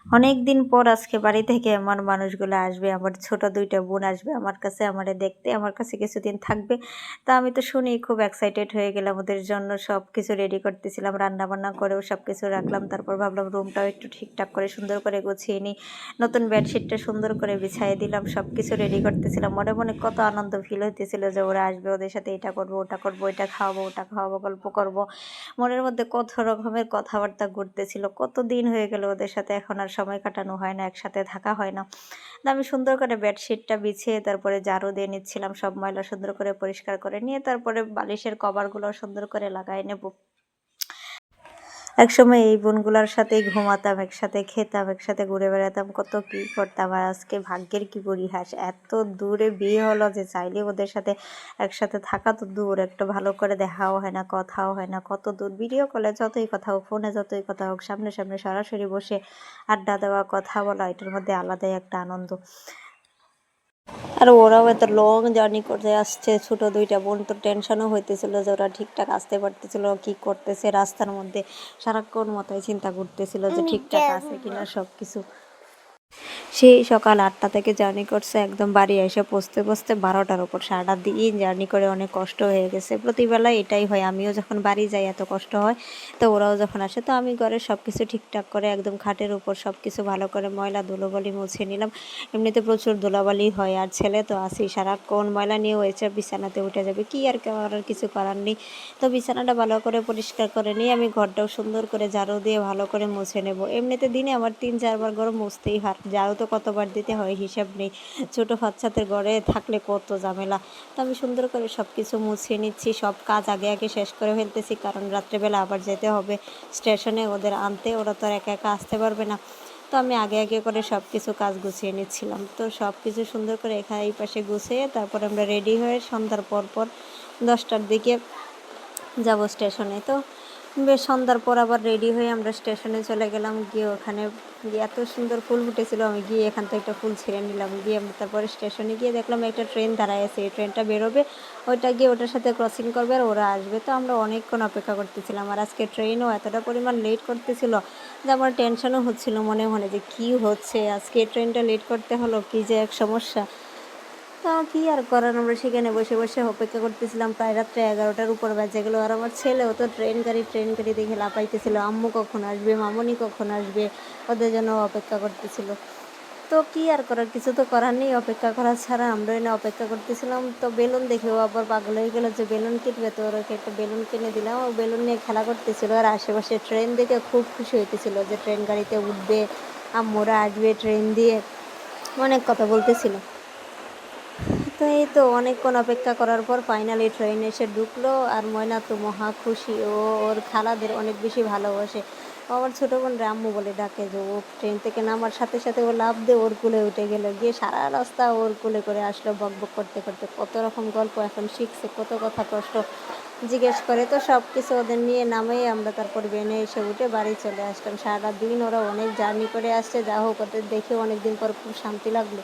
অনেক দিন পর আজকে বাড়ি থেকে আমার মানুষগুলো আসবে, আমার ছোট ২ টা বোন আসবে আমার কাছে, আমারে দেখতে, আমার কাছে কিছুদিন থাকবে। তা আমি তো শুনেই খুব এক্সাইটেড হয়ে গেলাম ওদের জন্য সবকিছু রেডি করতেছিলাম, রান্নাবান্না করেও সবকিছু রাখলাম। তারপর ভাবলাম রুমটাও একটু ঠিকঠাক করে সুন্দর করে গুছিয়ে নিই। নতুন বেডশিটটা সুন্দর করে বিছাইয়ে দিলাম, সবকিছু রেডি করতেছিলাম। মনে মনে কত আনন্দ ফিল হইতেছিল যে ওরা আসবে, ওদের সাথে এটা করবো, ওটা করবো, এটা খাওয়াবো, ওটা খাওয়াবো, গল্প করব। মনের মধ্যে কত রকমের কথাবার্তা ঘুরতেছিল। কতদিন হয়ে গেল ওদের সাথে এখন আর সময় কাটানো হয় না, একসাথে থাকা হয় না। তো আমি সুন্দর করে বেডশিটটা বিছিয়ে তারপরে ঝাড়ু দিয়ে নিচ্ছিলাম, সব ময়লা সুন্দর করে পরিষ্কার করে নিয়ে তারপরে বালিশের কভারগুলো সুন্দর করে লাগাই নেব। একসময় এই বোনগুলার সাথেই ঘুমাতাম, একসাথে খেতাম, একসাথে ঘুরে বেড়াতাম, কত কি করতাম। আর আজকে ভাগ্যের কি পরিহাস, এত দূরে বিয়ে হলো যে চাইলে ওদের সাথে একসাথে থাকা তো দূর, একটু ভালো করে দেখাও হয় না, কথাও হয় না। কত দূর ভিডিও কলে যতই কথা হোক, ফোনে যতই কথা হোক, সামনে সামনে সরাসরি বসে আড্ডা দেওয়া, কথা বলা, এটার মধ্যে আলাদাই একটা আনন্দ। আর ওরাও এত লং জার্নি করে আসছে, ছোট ২ টা বোন, তো টেনশনও হইতেছিল যে ওরা ঠিকঠাক আসতে পারতেছিল কি করতেছে রাস্তার মধ্যে, সারাক্ষণ মাথায় চিন্তা করতেছিল যে ঠিকঠাক আছে কিনা সব কিছু। সেই সকাল ৮টা থেকে জার্নি করছে, একদম বাড়ি এসে পৌঁছতে পৌঁছতে ১২টার উপর। সারাটা দিন জার্নি করে অনেক কষ্ট হয়ে গেছে। প্রতিবেলায় এটাই হয়, আমিও যখন বাড়ি যাই এত কষ্ট হয়, তো ওরাও যখন আসে তো আমি ঘরের সব কিছু ঠিকঠাক করে একদম খাটের উপর সব কিছু ভালো করে ময়লা ধুলোবালি মুছে নিলাম। এমনিতে প্রচুর ধুলাবালি হয়, আর ছেলে তো আছেই, সারাক্ষণ ময়লা নিয়ে হয়েছে বিছানাতে উঠে যাবে, কি আর করার, কিছু করার নেই। তো বিছানাটা ভালো করে পরিষ্কার করে নিয়ে আমি ঘরটাও সুন্দর করে ঝাড়ু দিয়ে ভালো করে মুছে নেব। এমনিতে দিনে আমার ৩-৪ বার ঘর মুছতেই হয়, ঝাড়ু তো কতবার দিতে হয় হিসাব নেই। ছোট বাচ্চাদের ঘরে থাকলে কত ঝামেলা। তো আমি সুন্দর করে সব কিছু মুছিয়ে নিচ্ছি, সব কাজ আগে আগে শেষ করে ফেলতেছি, কারণ রাত্রেবেলা আবার যেতে হবে স্টেশনে ওদের আনতে, ওরা তো আর একা একা আসতে পারবে না। তো আমি আগে আগে করে সব কিছু কাজ গুছিয়ে নিচ্ছিলাম। তো সব কিছু সুন্দর করে এখানে এই পাশে গুছিয়ে তারপর আমরা রেডি হয়ে সন্ধ্যার পর 10টার দিকে যাব স্টেশনে। তো বেশ সন্ধ্যার পর আবার রেডি হয়ে আমরা স্টেশনে চলে গেলাম। গিয়ে ওখানে গিয়ে এত সুন্দর ফুল ফুটেছিল, আমি গিয়ে এখান থেকে একটা ফুল ছিঁড়ে নিলাম। গিয়ে আমরা তারপরে স্টেশনে গিয়ে দেখলাম একটা ট্রেন দাঁড়ায় আছে, এই ট্রেনটা বেরোবে, ওইটা গিয়ে ওটার সাথে ক্রসিং করবে আর ওরা আসবে। তো আমরা অনেকক্ষণ অপেক্ষা করতেছিলাম, আর আজকে ট্রেনও এতটা পরিমাণ লেট করতেছিল যে আমার টেনশনও হচ্ছিল মনে মনে যে কী হচ্ছে, আজকে ট্রেনটা লেট করতে হলো, কী যে এক সমস্যা। তো কী আর করার, আমরা সেখানে বসে বসে অপেক্ষা করতেছিলাম, প্রায় রাত্রে 11টার উপর বেজে গেলো। আর আমার ছেলেও তো ট্রেন গাড়ি দেখে লাফাইতেছিল, আম্মু কখন আসবে, মামনি কখন আসবে, ওদের জন্য অপেক্ষা করতেছিল। তো কী আর করার, কিছু তো করার নেই, অপেক্ষা করা ছাড়া। আমরা এনে অপেক্ষা করতেছিলাম, তো বেলুন দেখেও আবার পাগল হয়ে গেলো যে বেলুন কিনবে, তো ওরা একটা বেলুন কিনে দিলাম, ও বেলুন নিয়ে খেলা করতেছিল। আর আশেপাশে ট্রেন দেখে খুব খুশি হইতেছিল যে ট্রেন গাড়িতে উঠবে, আম্মুরা আসবে ট্রেন দিয়ে, অনেক কথা বলতেছিল। তো এই তো অনেকক্ষণ অপেক্ষা করার পর ফাইনালি ট্রেন এসে ঢুকলো, আর ময়না তো মহা খুশি, ও ওর খালাদের অনেক বেশি ভালোবাসে। ও আমার ছোটো বোন আম্মু বলে ডাকে, যে ও ট্রেন থেকে নামার সাথে সাথে ও লাফ দিয়ে ওর কোলে উঠে গেলো, গিয়ে সারা রাস্তা ওর কোলে করে আসলো বক বক করতে করতে। কত রকম গল্প এখন শিখছে, কত কথা কষ্ট জিজ্ঞেস করে। তো সব কিছু ওদের নিয়ে নামেই আমরা তারপর বেনে এসে উঠে বাড়ি চলে আসলাম। সারা দিন ওরা অনেক জার্নি করে আসছে, যা হোক ওদের দেখে অনেক দিন পর খুব শান্তি লাগলো।